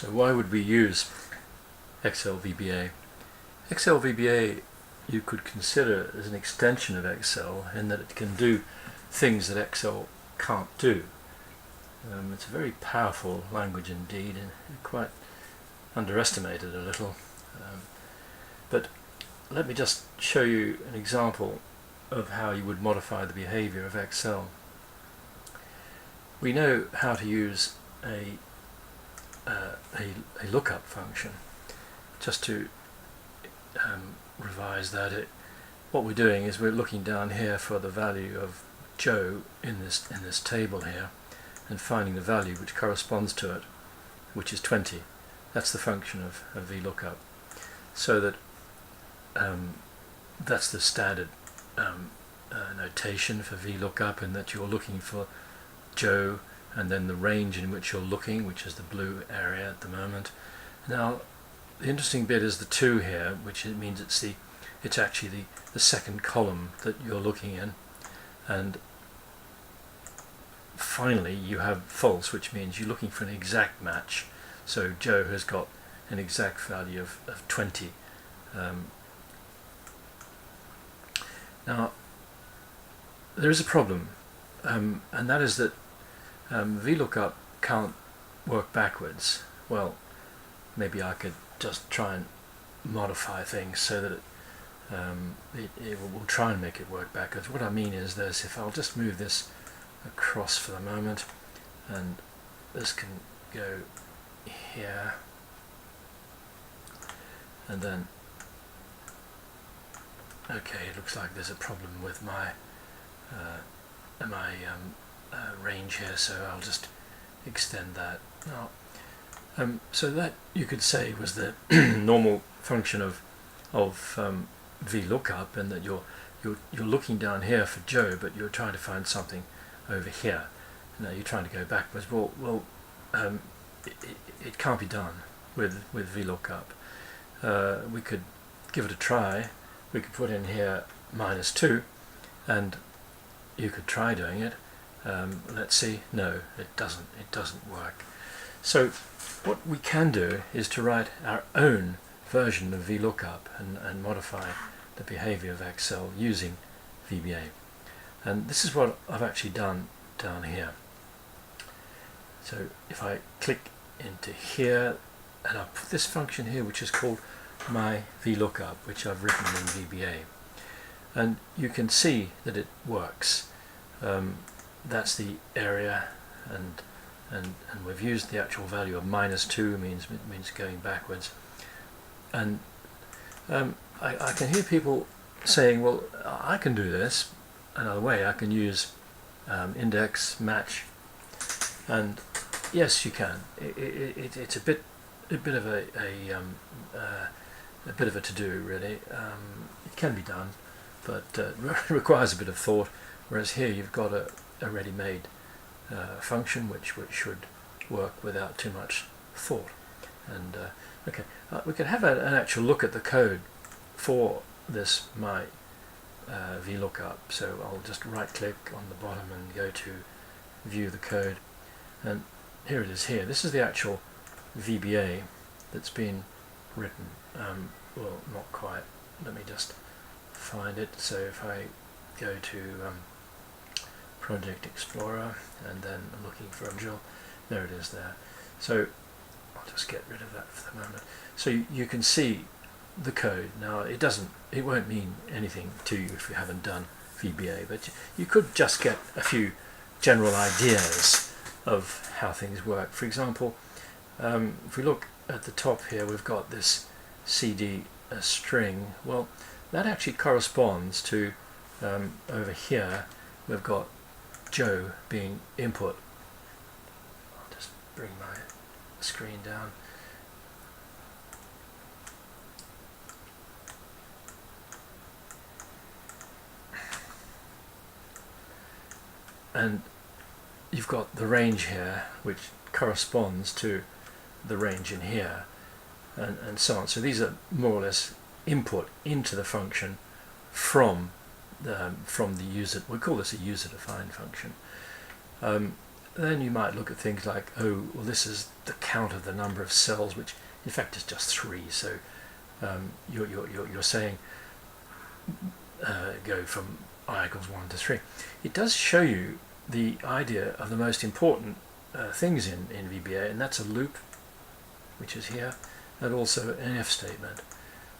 So why would we use Excel VBA? Excel VBA you could consider as an extension of Excel in that it can do things that Excel can't do. It's a very powerful language indeed, and quite underestimated a little. But let me just show you an example of how you would modify the behavior of Excel. We know how to use a lookup function. Just to revise that, what we're doing is we're looking down here for the value of Joe in this table here, and finding the value which corresponds to it, which is 20. That's the function of VLOOKUP. So that that's the standard notation for VLOOKUP, and that you're looking for Joe and then the range in which you're looking, which is the blue area at the moment. Now the interesting bit is the 2 here, which means it's actually the second column that you're looking in. And finally you have false, which means you're looking for an exact match. So Joe has got an exact value of 20. Now there is a problem, and that is that VLOOKUP can't work backwards. Well, maybe I could just try and modify things so that it will try and make it work backwards. What I mean is this: if I'll just move this across for the moment, and this can go here, and then okay, it looks like there's a problem with my range here, so I'll just extend that. Now, so that you could say was the normal function of VLOOKUP, and that you're looking down here for Joe, but you're trying to find something over here. Now you're trying to go backwards. Well, it can't be done with VLOOKUP. We could give it a try. We could put in here -2, and you could try doing it. Let's see. No, it doesn't work. So what we can do is to write our own version of VLOOKUP and modify the behavior of Excel using VBA. And this is what I've actually done down here. So if I click into here, and I put this function here which is called my VLOOKUP, which I've written in VBA, and you can see that it works. That's the area, and we've used the actual value of -2, means going backwards. And I can hear people saying, well, I can do this another way. I can use index match, and yes, you can. It's a bit of a to-do, really. It can be done, but it requires a bit of thought. Whereas here you've got a ready-made function which should work without too much thought. And okay, we could have an actual look at the code for this my VLOOKUP. So I'll just right-click on the bottom and go to View the Code, and here it is. Here, this is the actual VBA that's been written. Well, not quite. Let me just find it. So if I go to Project Explorer, and then I'm looking for Angel, there it is there. So I'll just get rid of that for the moment. So you can see the code. Now it won't mean anything to you if you haven't done VBA, but you could just get a few general ideas of how things work. For example, if we look at the top here, we've got this CD string. Well, that actually corresponds to over here we've got Joe being input. I'll just bring my screen down. And you've got the range here which corresponds to the range in here, and so on. So these are more or less input into the function from the user. We call this a user-defined function. then you might look at things like, oh, well, this is the count of the number of cells, which in fact is just 3. So you're saying go from I equals 1 to 3. It does show you the idea of the most important things in VBA, and that's a loop, which is here, and also an if statement.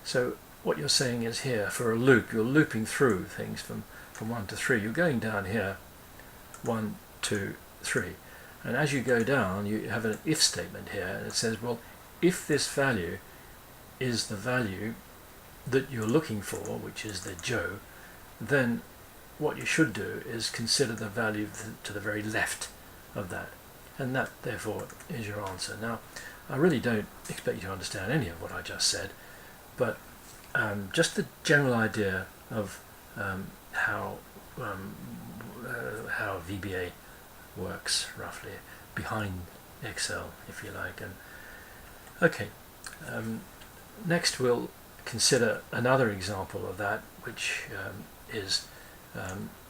So what you're saying is here, for a loop, you're looping through things from 1 to 3. You're going down here, 1, 2, 3. And as you go down, you have an if statement here, and it says, well, if this value is the value that you're looking for, which is the Joe, then what you should do is consider the value to the very left of that. And that, therefore, is your answer. Now, I really don't expect you to understand any of what I just said, but just the general idea of how VBA works, roughly, behind Excel, if you like. And okay, next we'll consider another example of that, which is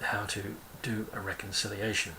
how to do a reconciliation.